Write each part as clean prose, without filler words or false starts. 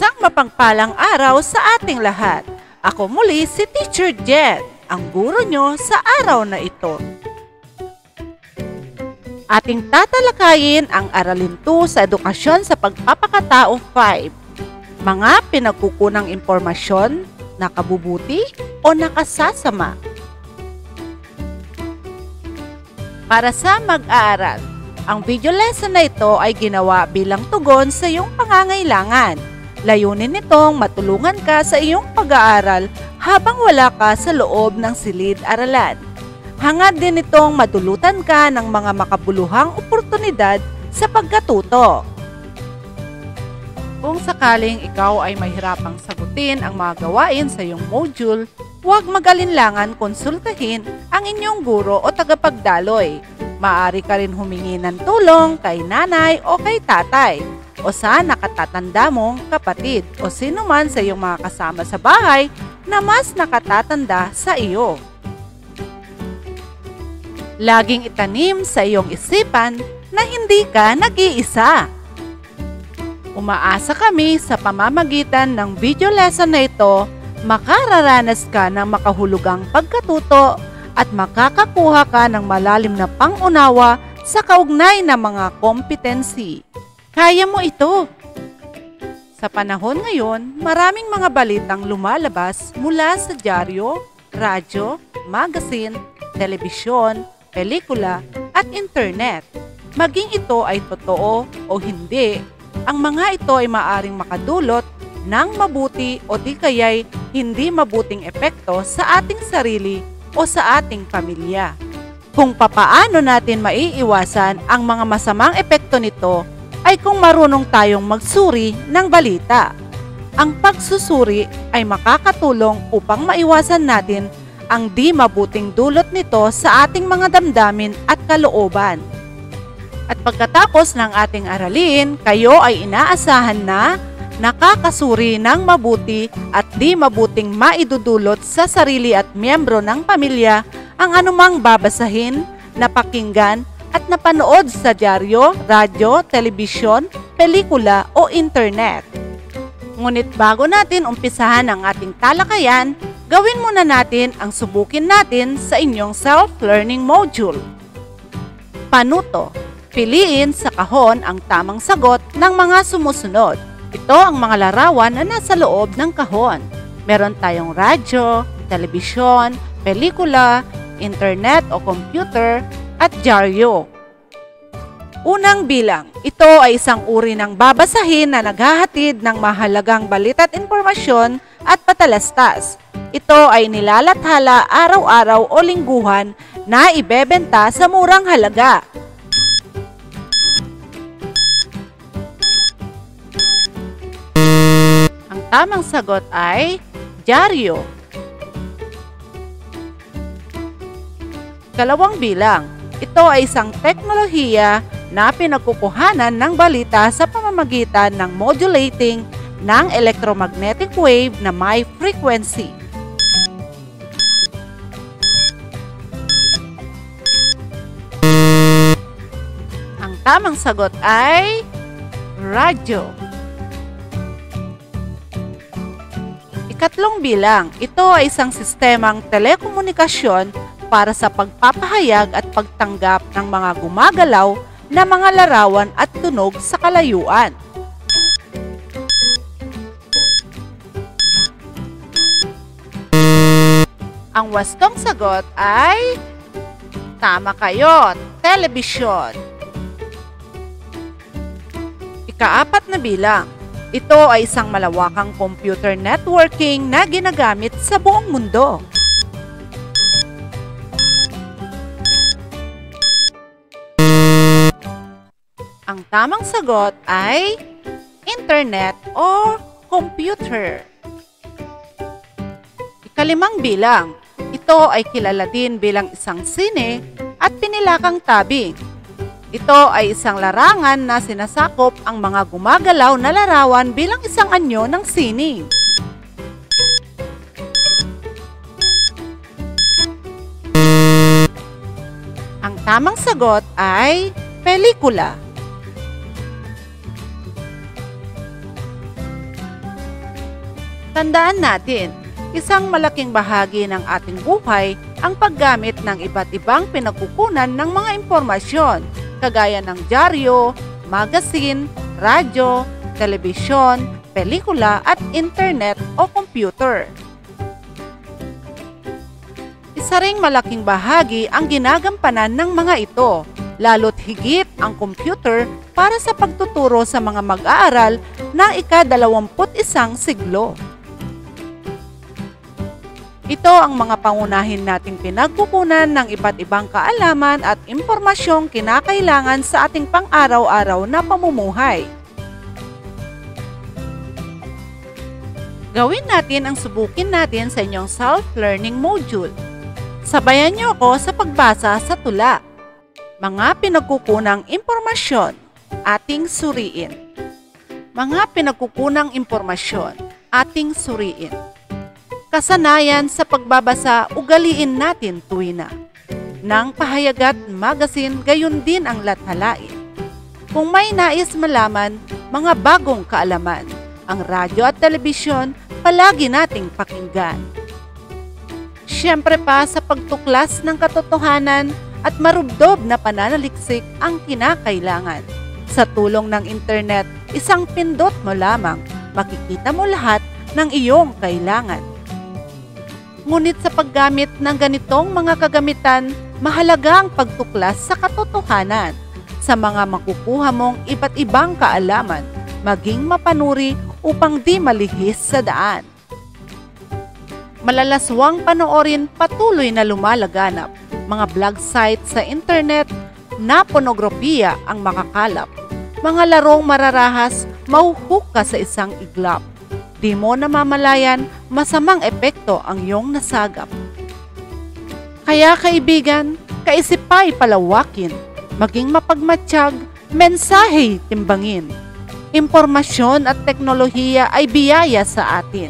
Isang mapagpalang araw sa ating lahat. Ako muli si Teacher Jen, ang guro nyo sa araw na ito. Ating tatalakayin ang Aralin 2 sa Edukasyon sa Pagpapakatao 5. Mga pinagkukunang impormasyon, nakabubuti o nakasasama. Para sa mag-aaral, ang video lesson na ito ay ginawa bilang tugon sa iyong pangangailangan. Layunin nitong matulungan ka sa iyong pag-aaral habang wala ka sa loob ng silid-aralan. Hangad din itong madulutan ka ng mga makabuluhang oportunidad sa pagkatuto. Kung sakaling ikaw ay mahirapang sagutin ang mga gawain sa iyong module, huwag mag-alinlangan konsultahin ang inyong guro o tagapagdaloy. Maaari ka rin humingi ng tulong kay nanay o kay tatay o sa nakatatanda mong kapatid o sino man sa iyong mga kasama sa bahay na mas nakatatanda sa iyo. Laging itanim sa iyong isipan na hindi ka nag-iisa. Umaasa kami sa pamamagitan ng video lesson na ito, makararanas ka ng makahulugang pagkatuto at makakakuha ka ng malalim na pangunawa sa kaugnay na mga kompetensi. Kaya mo ito! Sa panahon ngayon, maraming mga balitang lumalabas mula sa dyaryo, radyo, magazine, telebisyon, pelikula at internet. Maging ito ay totoo o hindi, ang mga ito ay maaring makadulot ng mabuti o di kaya'y hindi mabuting epekto sa ating sarili o sa ating pamilya. Kung papaano natin maiiwasan ang mga masamang epekto nito ay kung marunong tayong magsuri ng balita. Ang pagsusuri ay makakatulong upang maiwasan natin ang di mabuting dulot nito sa ating mga damdamin at kalooban. At pagkatapos ng ating aralin, kayo ay inaasahan na nakakasuri ng mabuti at di mabuting maidudulot sa sarili at miyembro ng pamilya ang anumang babasahin, napakinggan at napanood sa dyaryo, radyo, telebisyon, pelikula o internet. Ngunit bago natin umpisahan ang ating talakayan, gawin muna natin ang subukin natin sa inyong self-learning module. Panuto. Piliin sa kahon ang tamang sagot ng mga sumusunod. Ito ang mga larawan na nasa loob ng kahon. Meron tayong radyo, telebisyon, pelikula, internet o computer, at dyaryo. Unang bilang, ito ay isang uri ng babasahin na naghahatid ng mahalagang balita at impormasyon at patalastas. Ito ay nilalathala araw-araw o lingguhan na ibebenta sa murang halaga. Ang tamang sagot ay dyaryo. Kalawang bilang, ito ay isang teknolohiya na pinagkukuhanan ng balita sa pamamagitan ng modulating ng electromagnetic wave na may frequency. Ang tamang sagot ay radyo. Ikatlong bilang, ito ay isang sistemang telekomunikasyon para sa pagpapahayag at pagtanggap ng mga gumagalaw na mga larawan at tunog sa kalayuan. Ang wastong sagot ay tama kayo, telebisyon. Ikaapat na bilang, ito ay isang malawakang computer networking na ginagamit sa buong mundo. Ang tamang sagot ay internet o computer. Ikalimang bilang, ito ay kilala din bilang isang sine at pinilakang tabing. Ito ay isang larangan na sinasakop ang mga gumagalaw na larawan bilang isang anyo ng sining. Ang tamang sagot ay pelikula. Tandaan natin, isang malaking bahagi ng ating buhay ang paggamit ng iba't ibang pinagkukunan ng mga impormasyon, kagaya ng dyaryo, magazine, radyo, telebisyon, pelikula at internet o computer. Isa ring malaking bahagi ang ginagampanan ng mga ito, lalo't higit ang computer para sa pagtuturo sa mga mag-aaral ng ika-21 siglo. Ito ang mga pangunahin nating pinagkukunan ng iba't ibang kaalaman at impormasyong kinakailangan sa ating pang-araw-araw na pamumuhay. Gawin natin ang subukin natin sa inyong self-learning module. Sabayan niyo ako sa pagbasa sa tula. Mga pinagkukunang impormasyon, ating suriin. Mga pinagkukunang impormasyon, ating suriin. Kasanayan sa pagbabasa, ugaliin natin tuwina. Nang pahayagat magazine, gayon din ang lathalain. Kung may nais malaman, mga bagong kaalaman, ang radyo at telebisyon, palagi nating pakinggan. Siyempre pa sa pagtuklas ng katotohanan at marubdob na pananaliksik ang kinakailangan. Sa tulong ng internet, isang pindot mo lamang, makikita mo lahat ng iyong kailangan. Ngunit sa paggamit ng ganitong mga kagamitan, mahalaga ang pagtuklas sa katotohanan sa mga makukuha mong iba't ibang kaalaman, maging mapanuri upang di malihis sa daan. Malalaswang panoorin patuloy na lumalaganap, mga blog site sa internet na pornografiya ang makakalap, mga larong mararahas, mahuhuk ka sa isang iglap. Di mo namamalayan, masamang epekto ang iyong nasagap. Kaya kaibigan, kaisipay palawakin, maging mapagmatsyag, mensahe timbangin. Impormasyon at teknolohiya ay biyaya sa atin,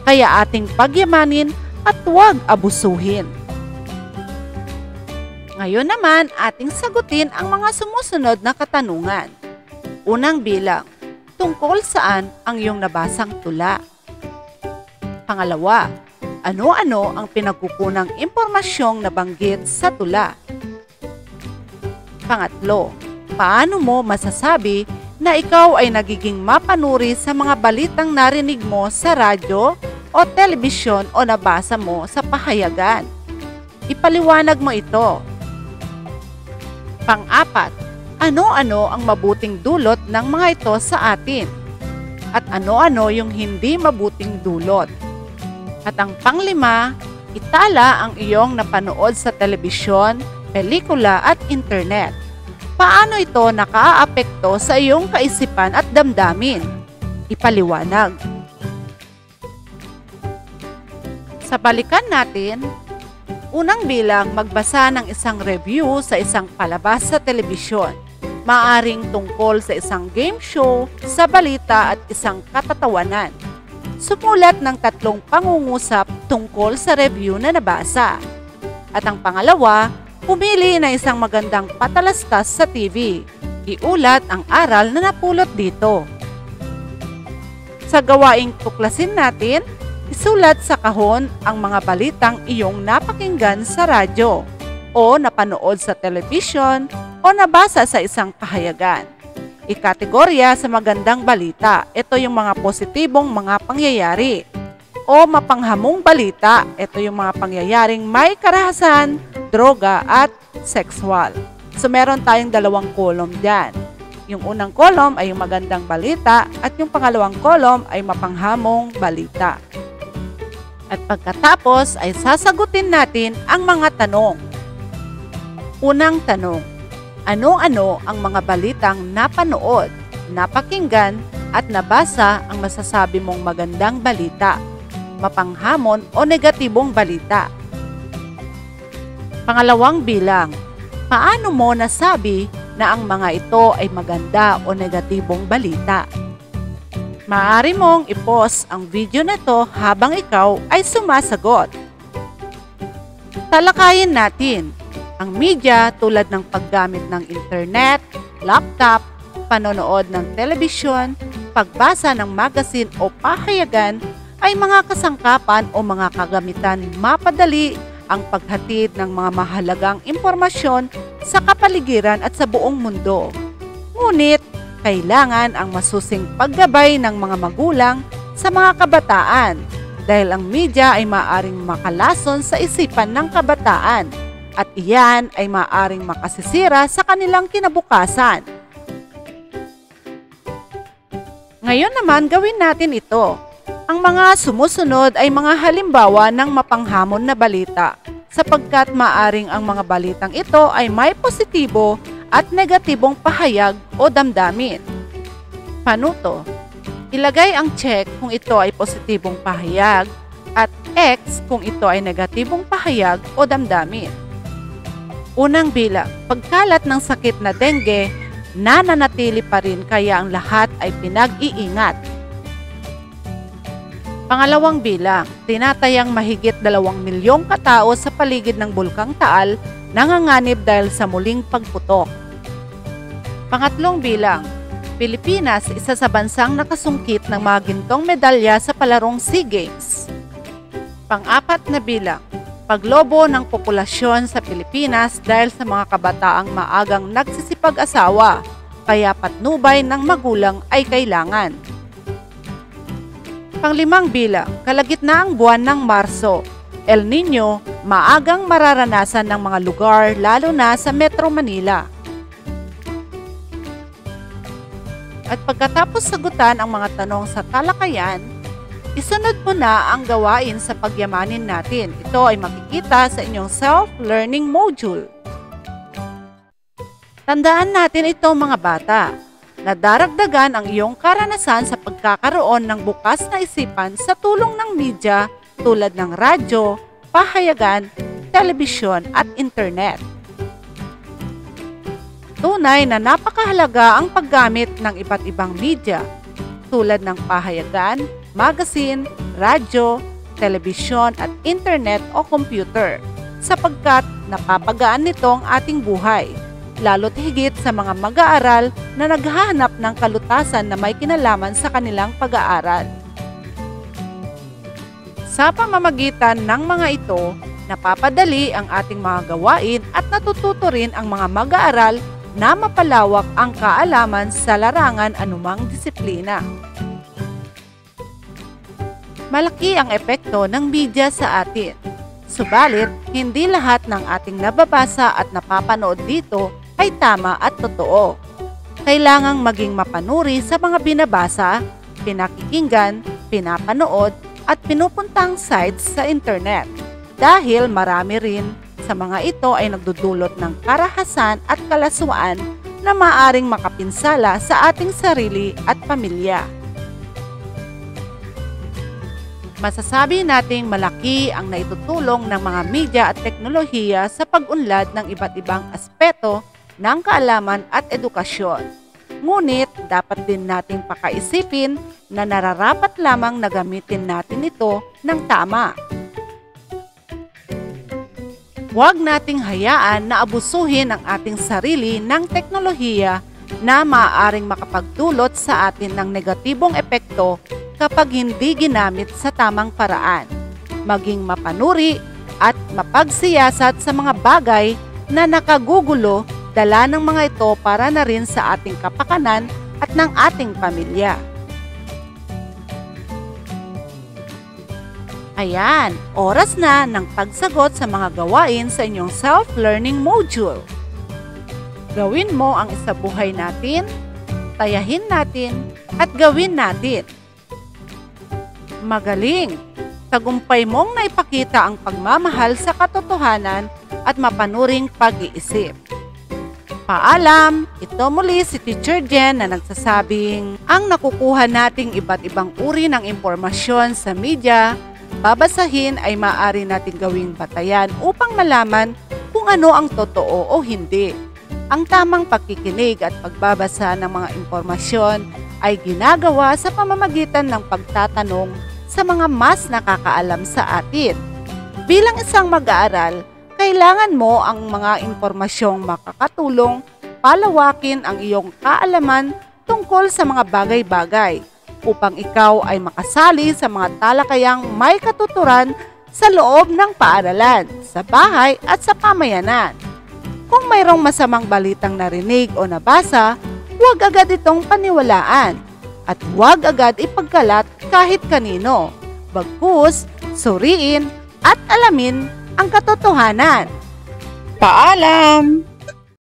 kaya ating pagyamanin at huwag abusuhin. Ngayon naman, ating sagutin ang mga sumusunod na katanungan. Unang bilang, tungkol saan ang iyong nabasang tula? Pangalawa, ano-ano ang pinagkukunang impormasyong nabanggit sa tula? Pangatlo, paano mo masasabi na ikaw ay nagiging mapanuri sa mga balitang narinig mo sa radyo o telebisyon o nabasa mo sa pahayagan? Ipaliwanag mo ito. Pang-apat, ano-ano ang mabuting dulot ng mga ito sa atin? At ano-ano yung hindi mabuting dulot? At ang panglima, itala ang iyong napanood sa telebisyon, pelikula at internet. Paano ito nakaaapekto sa iyong kaisipan at damdamin? Ipaliwanag. Sa balikan natin, unang bilang, magbasa ng isang review sa isang palabas sa telebisyon. Maaring tungkol sa isang game show, sa balita at isang katatawanan. Sumulat ng 3 pangungusap tungkol sa review na nabasa. At ang pangalawa, pumili na isang magandang patalastas sa TV. Iulat ang aral na napulot dito. Sa gawaing tuklasin natin, isulat sa kahon ang mga balitang iyong napakinggan sa radyo o napanood sa telebisyon o nabasa sa isang pahayagan. Ikategorya sa magandang balita, ito yung mga positibong mga pangyayari. O mapanghamong balita, ito yung mga pangyayaring may karahasan, droga at sexual. So meron tayong 2 kolom dyan. Yung unang kolom ay yung magandang balita at yung pangalawang kolom ay mapanghamong balita. At pagkatapos ay sasagutin natin ang mga tanong. Unang tanong, ano-ano ang mga balitang napanood, napakinggan at nabasa ang masasabi mong magandang balita, mapanghamon o negatibong balita? Pangalawang bilang, paano mo nasabi na ang mga ito ay maganda o negatibong balita? Maaari mong i-pause ang video na ito habang ikaw ay sumasagot. Talakayin natin ang media tulad ng paggamit ng internet, laptop, panonood ng telebisyon, pagbasa ng magazine o pahayagan, ay mga kasangkapan o mga kagamitan mapadali ang paghatid ng mga mahalagang impormasyon sa kapaligiran at sa buong mundo. Ngunit, kailangan ang masusing paggabay ng mga magulang sa mga kabataan dahil ang media ay maaaring makalason sa isipan ng kabataan at iyan ay maaaring makasisira sa kanilang kinabukasan. Ngayon naman gawin natin ito. Ang mga sumusunod ay mga halimbawa ng mapanghamon na balita sapagkat maaring ang mga balitang ito ay may positibo at negatibong pahayag o damdamin. Panuto. Ilagay ang check kung ito ay positibong pahayag at X kung ito ay negatibong pahayag o damdamin. Unang bilang, pagkalat ng sakit na dengue, nananatili pa rin kaya ang lahat ay pinag-iingat. Pangalawang bilang, tinatayang mahigit 2 milyong katao sa paligid ng Bulkang Taal nanganganib dahil sa muling pagputok. Pangatlong bilang, Pilipinas isa sa bansang nakasungkit ng mga gintong medalya sa palarong SEA Games. Pang-apat na bilang, paglobo ng populasyon sa Pilipinas dahil sa mga kabataang maagang nagsisipag-asawa, kaya patnubay ng magulang ay kailangan. Panglimang bilang, kalagitnaang buwan ng Marso, El Nino, maagang mararanasan ng mga lugar lalo na sa Metro Manila. At pagkatapos sagutan ang mga tanong sa talakayan, isunod mo na ang gawain sa pagyamanin natin. Ito ay makikita sa inyong self-learning module. Tandaan natin ito mga bata, na daragdagan ang iyong karanasan sa pagkakaroon ng bukas na isipan sa tulong ng media tulad ng radyo, pahayagan, telebisyon at internet. Tunay na napakahalaga ang paggamit ng iba't ibang media tulad ng pahayagan, magazine, radyo, telebisyon at internet o computer sapagkat napapagaan nito ang ating buhay, lalo't higit sa mga mag-aaral na naghahanap ng kalutasan na may kinalaman sa kanilang pag-aaral. Sa pamamagitan ng mga ito, napapadali ang ating mga gawain at natututo rin ang mga mag-aaral na mapalawak ang kaalaman sa larangan anumang disiplina. Malaki ang epekto ng media sa atin. Subalit, hindi lahat ng ating nababasa at napapanood dito ay tama at totoo. Kailangang maging mapanuri sa mga binabasa, pinakikinggan, pinapanood at pinupuntang sites sa internet dahil marami rin sa mga ito ay nagdudulot ng karahasan at kalaswaan na maaring makapinsala sa ating sarili at pamilya. Masasabi nating malaki ang naitutulong ng mga media at teknolohiya sa pag-unlad ng iba't ibang aspeto ng kaalaman at edukasyon. Ngunit dapat din nating pakaisipin na nararapat lamang na gamitin natin ito ng tama. Huwag nating hayaan na abusuhin ang ating sarili ng teknolohiya na maaaring makapagdulot sa atin ng negatibong epekto kapag hindi ginamit sa tamang paraan. Maging mapanuri at mapagsiyasat sa mga bagay na nakagugulo, dala ng mga ito para na rin sa ating kapakanan at ng ating pamilya. Ayan, oras na ng pagsagot sa mga gawain sa inyong self-learning module. Gawin mo ang isabuhay natin, tayahin natin, at gawin natin. Magaling! Tagumpay mong naipakita ang pagmamahal sa katotohanan at mapanuring pag-iisip. Paalam! Ito muli si Teacher Jen na nagsasabing ang nakukuha nating iba't ibang uri ng impormasyon sa media, babasahin ay maaari nating gawing batayan upang malaman kung ano ang totoo o hindi. Ang tamang pakikinig at pagbabasa ng mga impormasyon ay ginagawa sa pamamagitan ng pagtatanong sa mga mas nakakaalam sa atin. Bilang isang mag-aaral, kailangan mo ang mga impormasyong makakatulong palawakin ang iyong kaalaman tungkol sa mga bagay-bagay. upang ikaw ay makasali sa mga talakayang may katuturan sa loob ng paaralan, sa bahay at sa pamayanan. Kung mayroong masamang balitang narinig o nabasa, huwag agad itong paniwalaan at huwag agad ipagkalat kahit kanino. Bagkus, suriin at alamin ang katotohanan. Paalam!